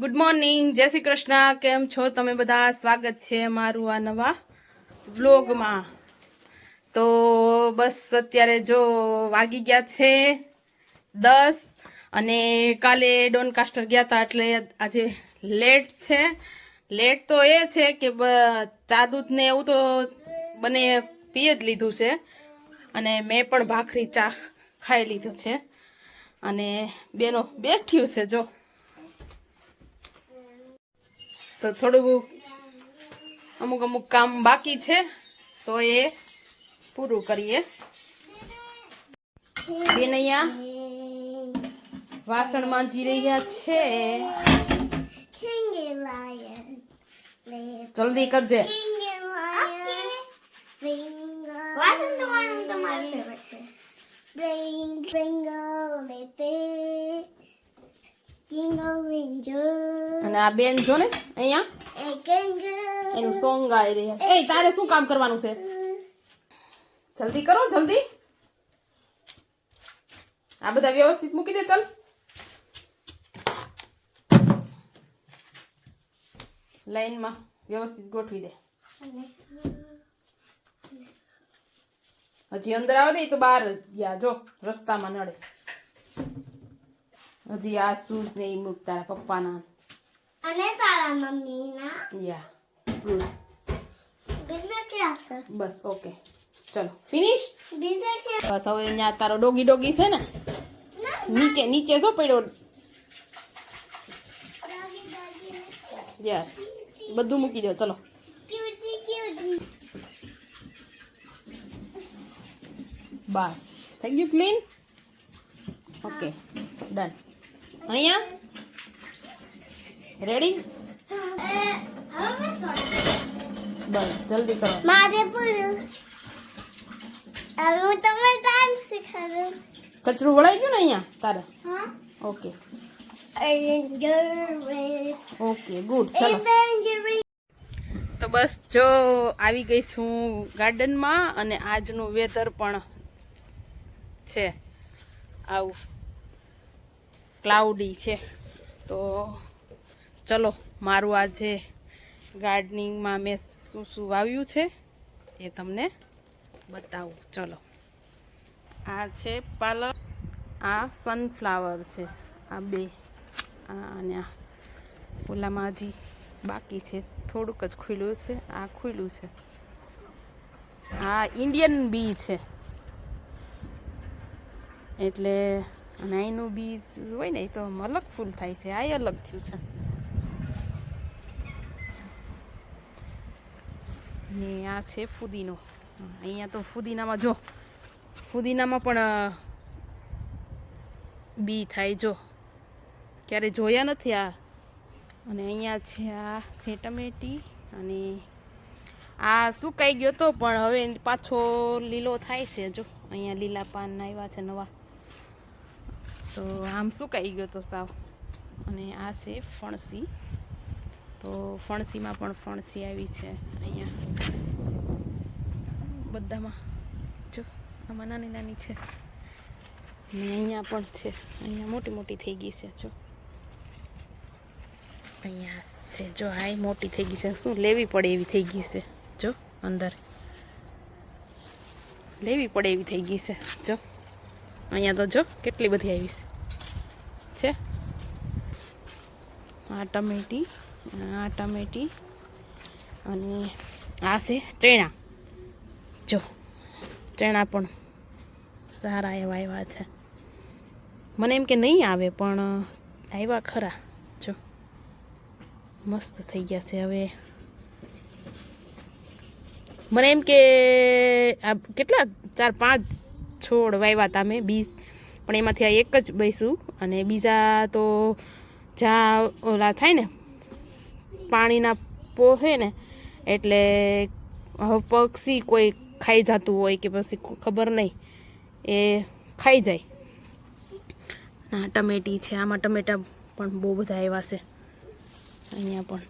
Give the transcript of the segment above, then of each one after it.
Good morning, જય શ્રી કૃષ્ણ. કેમ છો તમે બધા? સ્વાગત છે મારું આ નવા વ્લોગમાં. તો બસ અત્યારે જો વાગી ગયા છે 10 અને કાલે ડોનકાસ્ટર ગયા હતા એટલે આજે લેટ છે. લેટ તો એ છે કે ચા દૂધ ને એવું તો બને પી જ લીધું છે અને મેં પણ ભાખરી ચા ખાઈ લીધું છે અને બેનો બેઠ્યું છે જો. તો થોડું અમુક કામ બાકી છે તો એ પૂરું કરીએ. બેન અહીંયા વાસણ માંજી રહ્યા છે. જલ્દી કરજે. અને આ બેન જો ને અહીંયા એનું સોંગ ગાઈ રહ્યા છે. એ તારે શું કામ કરવાનું છે? જલ્દી કરો, જલ્દી. આ બધા વ્યવસ્થિત મૂકી દે. ચાલ લાઈનમાં વ્યવસ્થિત ગોઠવી દે. હજી અંદર આવે દે તો બહાર ગયા જો રસ્તામાં નડે. હજી આ શૂઝ ને ઈ મૂક તારા પપ્પાના અને તારા મમ્મીના. યા ગુડ. બીજા ક્યાં છે? બસ ઓકે, ચલો ફિનિશ. બીજા ક્યાં? બસ હવે અહીંયા તારો ડોગી છે ને નીચે નીચે જો પડ્યો. યસ, બધું મૂકી દો. ચલો બસ થઈ ગયું ક્લીન. Okay done. અહીંયા રેડી. બસ જલ્દી કરો. મારે પૂરું. હવે હું તમને ડાન્સ શીખવાડું. કચરું વળાઈ ગયું ને અહીંયા તારે? હા. Okay okay good. ચલો તો બસ જો આવી ગઈ છું ગાર્ડનમાં અને આજનું વેધર પણ છે આવું ક્લાઉડી છે. તો ચલો મારું આજે ગાર્ડનિંગમાં મેં શું શું વાવ્યું છે એ તમને બતાવું. ચલો આ છે પાલક, આ સનફ્લાવર છે, આ બે અને આ ઓલામાં હજી બાકી છે, થોડુંક જ ખુલ્લું છે. આ ખુલ્લું છે. આ ઇન્ડિયન બી છે એટલે અને અહીંનું બીજ હોય ને એ તો અલગ ફૂલ થાય છે. આ અલગ થયું છે. ને આ છે ફુદીનો. અહીંયા તો ફુદીનામાં જો ફુદીનામાં પણ બી થાય જો, ક્યારે જોયા નથી આ. અને અહીંયા છે આ છે ટમેટી અને આ સુકાઈ ગયો તો પણ હવે પાછો લીલો થાય છે જો. અહીંયા લીલા પાન આવ્યા છે નવા, તો આમ સુકાઈ ગયો તો સાવ. અને આ છે ફણસી. તો ફણસીમાં પણ ફણસી આવી છે અહીંયા બધામાં જો. આમાં નાની નાની છે ને અહીંયા પણ છે. અહીંયા મોટી મોટી થઈ ગઈ છે જો. અહીંયા છે જો. આ મોટી થઈ ગઈ છે. શું લેવી પડે એવી થઈ ગઈ છે જો. અંદર લેવી પડે એવી થઈ ગઈ છે જો. અહીંયા તો જો કેટલી બધી આવી છે. આ ટમેટી, આ ટમેટી અને આ છે ચણા જો. ચણા પણ સારા એવા આવ્યા છે. મને એમ કે નહીં આવે પણ આવ્યા ખરા જો. મસ્ત થઈ ગયા છે. હવે મને એમ કે આ કેટલા 4-5 છોડ વાવ્યા હતા મેં બીજ, પણ એમાંથી આ એક જ બેસું અને બીજા તો જ્યાં ઓલા થાય ને પાણીના પોહે ને એટલે પક્ષી કોઈ ખાઈ જતું હોય કે પછી ખબર નહીં એ ખાઈ જાય. આ ટમેટી છે. આમાં ટમેટા પણ બહુ બધા આવ્યા છે. અહીંયા પણ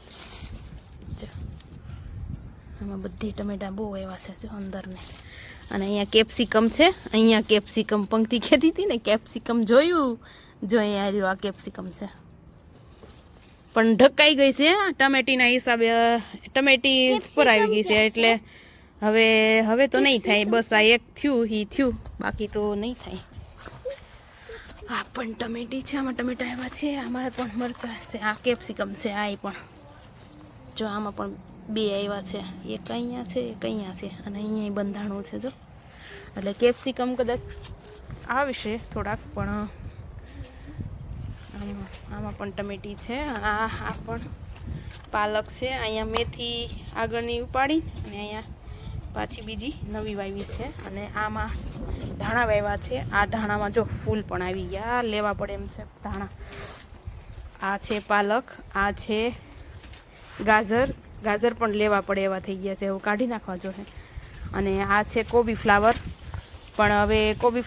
જો આમાં બધી ટમેટા બહુ આવ્યા છે જો અંદરને. અને અહીંયા કેપ્સિકમ છે. અહીંયા કેપ્સિકમ પંક્તિ કહેતી હતી ને, કેપ્સિકમ જોયું જો. અહીંયા રહ્યું આ કેપ્સિકમ છે. પણ ઢકાઈ ગઈ છે ટમેટીના હિસાબે. ટમેટી ઉપર આવી ગઈ છે એટલે હવે તો નહીં થાય. બસ આ એક થયું એ થયું, બાકી તો નહીં થાય. આ પણ ટમેટી છે, આમાં ટમેટા આવ્યા છે, આમાં પણ મરચાં છે, આ કેપ્સિકમ છે, આ પણ જો આમાં પણ 2 આવ્યા છે, એક અહીંયા છે એક અહીંયા છે અને અહીંયા બંધાણું છે જો. એટલે કેપ્સિકમ કદાચ આવશે થોડાક, પણ આમાં પણ ટમેટી છે. આ પણ પાલક છે, અહીંયા મેથી આગળની ઉપાડી અને અહીંયા પાછી બીજી નવી વાવી છે. અને આમાં ધાણા વાવ્યા છે. આ ધાણામાં જો ફૂલ પણ આવી ગયા, લેવા પડે એમ છે ધાણા. આ છે પાલક, આ છે ગાજર પણ લેવા પડે એવા થઈ ગયા છે, હવે કાઢી નાખવા જોઈએ. અને આ છે કોબી ફ્લાવર, પણ હવે કોબી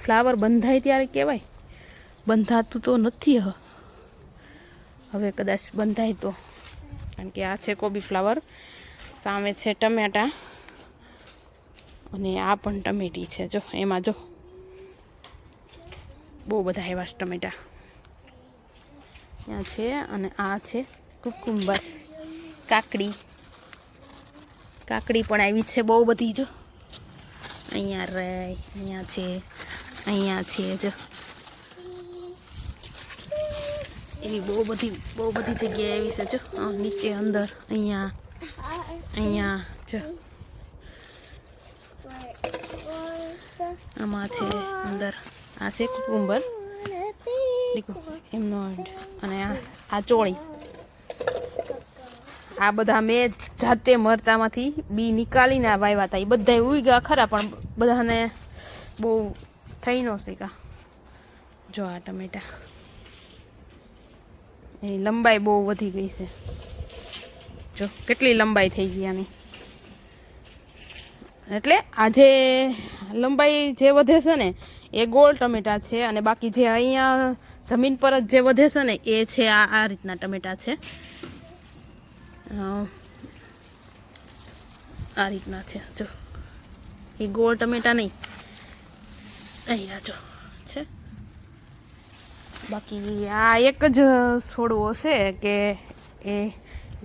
ફ્લાવર બંધાય ત્યારે કહેવાય, બંધાતું તો નથી. હવે કદાચ બંધાય તો, કારણ કે આ છે કોબી ફ્લાવર. સામે છે ટમેટા અને આ પણ ટમેટી છે જો. એમાં જો બહુ બધા એવા ટમેટા ત્યાં છે. અને આ છે કુકુંબર, કાકડી પણ આવી છે બહુ બધી જો. અહીંયા છે જો. એવી બહુ બધી જગ્યાએ આવી છે જો. નીચે અંદર અહીંયા જો. આમાં છે અંદર, આ છે કુકુંબર એમનો. અને આ ચોળી. આ બધા મેં જાતે મરચામાંથી બી નીકાળીને વાવ્યા હતા. એ બધા ઉગ્યા ખરા, પણ બધાને બહુ થઈ ન શક્યા. જો આ ટમેટા, એની લંબાઈ બહુ વધી ગઈ છે જો, કેટલી લંબાઈ થઈ ગઈ આની. એટલે આ જે લંબાઈ જે વધે છે ને એ ગોળ ટમેટા છે, અને બાકી જે અહીંયા જમીન પર જ જે વધે છે ને એ છે આ રીતના ટમેટા છે. આ રીતના છે જો. એ ગોળ ટમેટા નહીં, અહીંયા જો છે. બાકી આ એક જ છોડવો છે કે એ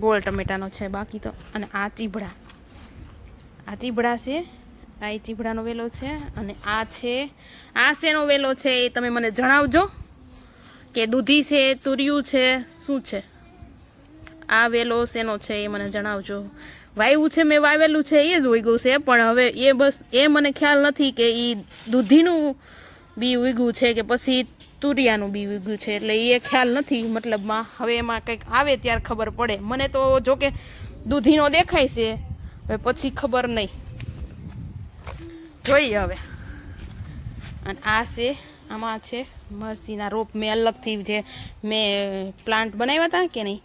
ગોળ ટમેટાનો છે, બાકી તો. અને આ ચીભડા છે, આ એ ચીભડાનો વેલો છે. અને આ શેનો વેલો છે એ તમે મને જણાવજો, કે દૂધી છે, તુરિયું છે, શું છે આ વેલો શેનો છે એ મને જણાવજો. વાવ્યું છે મેં, વાવેલું છે એ જ ઉગ્યું છે, પણ હવે એ મને ખ્યાલ નથી કે એ દૂધીનું બી ઉગ્યું છે કે પછી તુરિયાનું બી ઉગ્યું છે, એટલે એ ખ્યાલ નથી મતલબમાં. હવે એમાં કંઈક આવે ત્યારે ખબર પડે. મને તો જોકે દૂધીનો દેખાય છે, હવે પછી ખબર નહીં, જોઈએ હવે. અને આમાં છે મરચીના રોપ. મેં અલગથી જે મેં પ્લાન્ટ બનાવ્યા હતા કે નહીં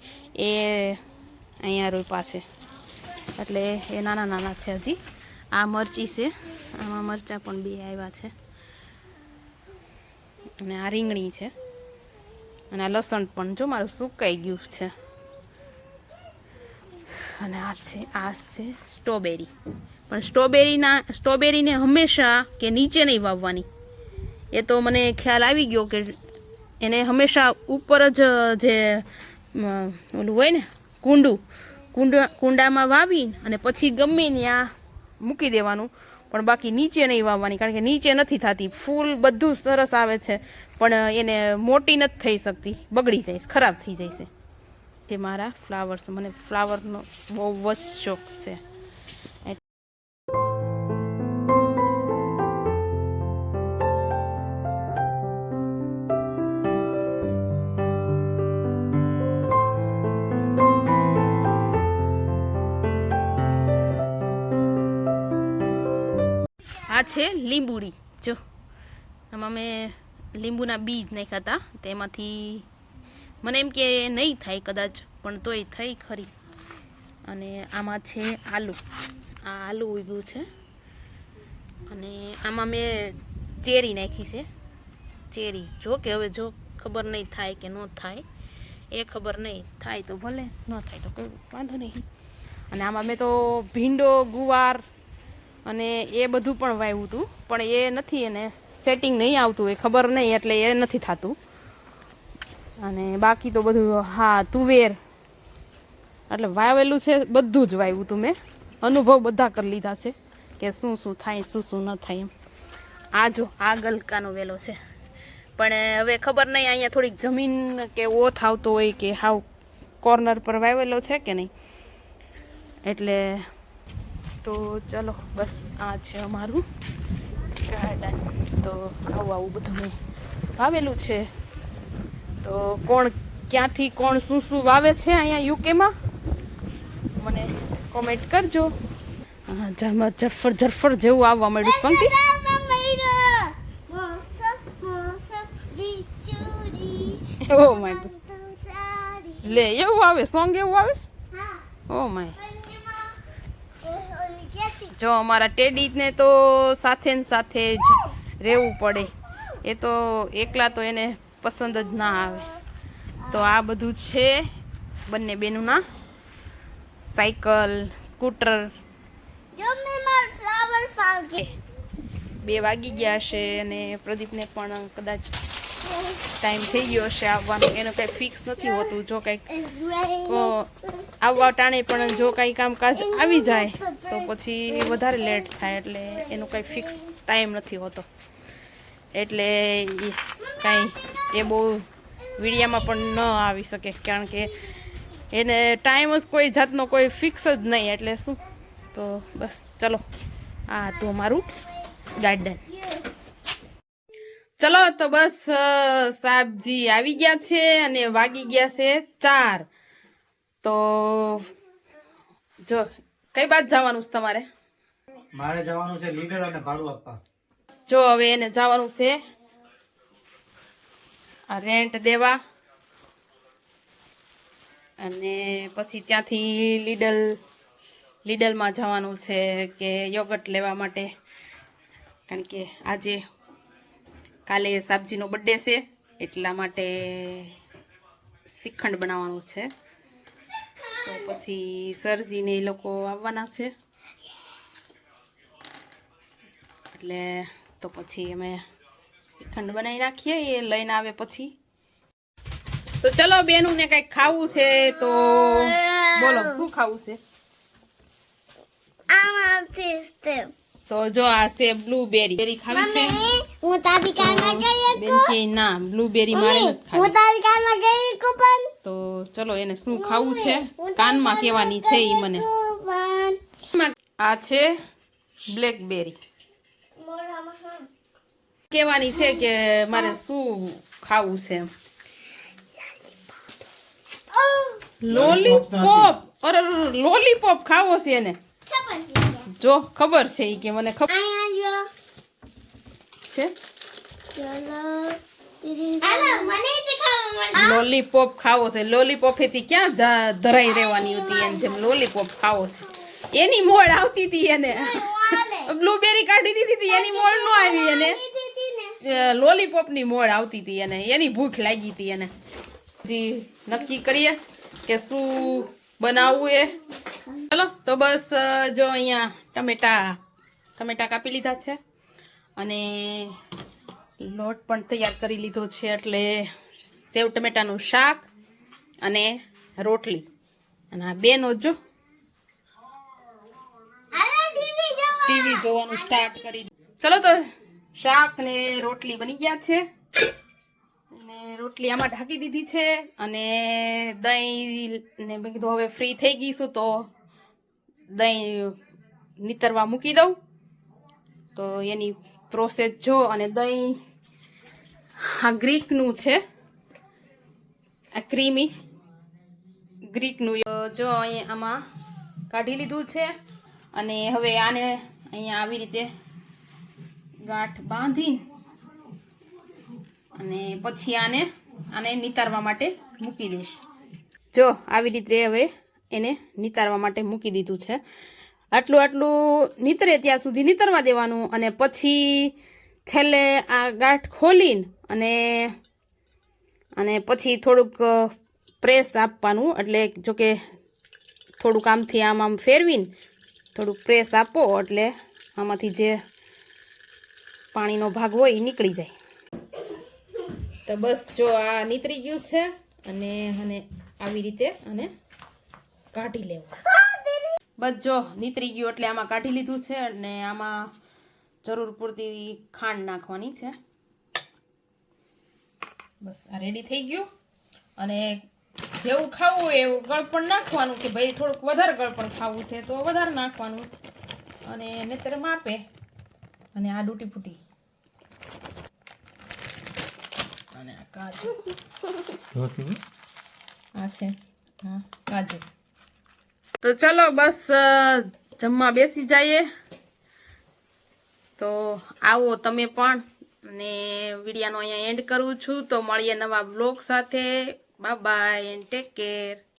એ અહીંયા રોપ્યા છે, એટલે એ નાના છે હજી. આ મરચી છે, આમાં મરચાં પણ 2 આવ્યા છે. અને આ રીંગણી છે, અને આ લસણ પણ જો મારું સુકાઈ ગયું છે. અને આ છે સ્ટ્રોબેરી. પણ સ્ટ્રોબેરીને હંમેશા કે નીચે નહીં વાવવાની, એ તો મને ખ્યાલ આવી ગયો કે એને હંમેશા ઉપર જ જે ઓલું હોય ને કુંડામાં વાવી અને પછી ગમે ત્યાં મૂકી દેવાનું, પણ બાકી નીચે નહીં વાવવાની, કારણ કે નીચે નથી થતી. ફૂલ બધું સરસ આવે છે, પણ એને મોટી નથી થઈ શકતી, બગડી જાય, ખરાબ થઈ જાય છે. તે મારા ફ્લાવર્સ, મને ફ્લાવરનો બહુ જ શોખ છે. આ છે લીંબુડી જો. આમાં મેં લીંબુના બીજ નાખ્યા હતા, તેમાંથી મને એમ કે નહીં થાય કદાચ, પણ તોય થઈ ખરી. અને આમાં છે આલુ. આ આલુ ઉગ્યું છે. અને આમાં મેં ચેરી નાખી છે, ચેરી. જો કે હવે જો ખબર નહીં થાય કે ન થાય, એ ખબર નહીં. થાય તો ભલે, ન થાય તો કોઈ વાંધો નહીં. અને આમાં મેં તો ભીંડો, ગુવાર અને એ બધું પણ વાવ્યું હતું, પણ એ નથી, એને સેટિંગ નહીં આવતું, એ ખબર નહીં, એટલે એ નથી થતું. અને બાકી તો બધું હા તુવેર એટલે વાવેલું છે, બધું જ વાવ્યું તું મેં. અનુભવ બધા કરી લીધા છે કે શું શું થાય શું ન થાય એમ. આ જો આ ગલકાનો વેલો છે, પણ હવે ખબર નહીં અહીંયા થોડીક જમીન કે ઓથ આવતો હોય કે હાવ કોર્નર પર વાવેલો છે કે નહીં, એટલે તો ચલો બસ આ છે અમારું ગાર્ડન. તો આવું બધું મેં વાવેલું છે. તો કોણ ક્યાંથી કોણ શું શું વાવે છે અહીંયા યુકેમાં મને કોમેન્ટ કરજો. ઝરમર ઝરફર ઝરફર જેવું આવવા માંડ્યું છે પંક્તિ. ઓ માય ગોડ, લે એવું આવે સોંગ, એવું આવે. ઓ માય, જો અમારા ટેડીને તો સાથે ને સાથે જ રહેવું પડે, એ તો એકલા તો એને પસંદ જ ના આવે. તો આ બધું છે બંને બેનુંના સાયકલ સ્કૂટર. 2 વાગી ગયા હશે અને પ્રદીપને પણ કદાચ ટાઈમ થઈ ગયો હશે આવવાનો. એનું કંઈ ફિક્સ નથી હોતું. જો કંઈક આવવા ટાણે પણ જો કંઈ કામકાજ આવી જાય તો પછી વધારે લેટ થાય, એટલે એનું કંઈ ફિક્સ ટાઈમ નથી હોતો. એટલે કાંઈ એ બહુ વિડીયામાં પણ ન આવી શકે, કારણ કે એને ટાઈમ જ કોઈ જાતનો કોઈ ફિક્સ જ નહીં. એટલે શું, તો બસ ચલો આ હતું અમારું ગાર્ડન. ચલો તો બસ સાહેબજી આવી ગયા છે અને વાગી ગયા છે 4. તો જો કઈ બાજુ જવાનું છે તમારે? મારે જવાનું છે લીડર અને ભાડું આપવા. જો હવે એને જવાનું છે આ રેન્ટ દેવા, અને પછી ત્યાંથી લીડલમાં જવાનું છે કે યોગર્ટ લેવા માટે, કારણ કે કાલે સાબજીનો બર્થડે છે એટલા માટે શ્રીખંડ બનાવવાનું છે. તો પછી સરજીને એ લોકો આવવાના છે, એટલે તો પછી અમે શ્રીખંડ બનાવી નાખીએ એ લઈને આવે પછી. તો ચલો બેનું ને કઈક ખાવું છે, તો બોલો શું ખાવું છે? તો જો આ છે બ્લુબેરી ખાવી છે. હું તારી કાનમાં ગઈ બેન કે ના બ્લુબેરી મારે નથી ખાવી. હું તારી કાનમાં ગઈ કુપન. તો ચલો એને શું ખાવું છે કાનમાં કહેવાની છે ઈ મને. આ છે બ્લેકબેરી કહેવાની છે કે મારે શું ખાવું છે. લોલીપોપ, અરે લોલીપોપ ખાવો છે એને. જો ખબર છે ઈ કે મને ખબર છે. લોલીપોપ ખાવો છે. લોલીપોપ એથી ક્યાં ધરાઈ રહેવાની હતી, એને જેમ લોલીપોપ ખાવો છે. એની મોડ આવતી હતી એને. બ્લુબેરી કાઢી દીધી હતી એની મોડ નો આવી, એને લોલીપોપ ની મોડ આવતી હતી એને. એની ભૂખ લાગી હતી એને. જી નક્કી કરીએ કે શું બનાવવું એ. ચલો તો બસ જો અહીંયા ટમેટા કાપી લીધા છે અને લોટ પણ તૈયાર કરી લીધો છે, એટલે સેવ ટમેટાનું શાક અને રોટલી. અને આ બેનો જો ટીવી જોવાનું સ્ટાર્ટ કરી. ચલો તો શાક ને રોટલી બની ગયા છે, અને રોટલી આમાં ઢાંકી દીધી છે, અને દહીં ને મેં કીધું હવે ફ્રી થઈ ગઈશું તો દહીં નીતરવા મૂકી દઉં. તો એની પ્રોસેસ જો, અને દહીં આ ગ્રીકનું છે, આ ક્રીમી ગ્રીકનું. જો અહીંયા આમાં કાઢી લીધું છે, અને હવે આને અહીંયા આવી રીતે ગાંઠ બાંધી અને પછી આને નિતારવા માટે મૂકી દઈશ. જો આવી રીતે હવે એને નિતારવા માટે મૂકી દીધું છે. આટલું નીતરે ત્યાં સુધી નીતરવા દેવાનું, અને પછી છેલ્લે આ ગાંઠ ખોલીને અને પછી થોડુંક પ્રેસ આપવાનું. એટલે જોકે થોડુંક આમથી આમ ફેરવીને થોડુંક પ્રેસ આપો, એટલે આમાંથી જે પાણીનો ભાગ હોય એ નીકળી જાય. તો તો બસ જો આ નીતરી ગયું છે અને આવી રીતે અને કાઢી લેવું. બસ જો નીતરી ગયું એટલે આમાં કાઢી લીધું છે અને આમાં જરૂર પૂરતી ખાંડ નાખવાની છે. બસ આ રેડી થઈ ગયું. અને જેવું ખાવું હોય એવું ગળપણ નાખવાનું કે ભાઈ થોડુંક વધારે ગળપણ ખાવું છે તો વધારે નાખવાનું અને નહીતર માપે. અને આ ડૂટી ફૂટી અને આ કાજુ આ છે હા કાજુ. તો ચલો બસ જમવા બેસી જઈએ. તો આવો તમે પણ. અને વિડીયોનો અહીંયા એન્ડ કરું છું. તો મળીએ નવા બ્લોગ સાથે. Bye bye and take care.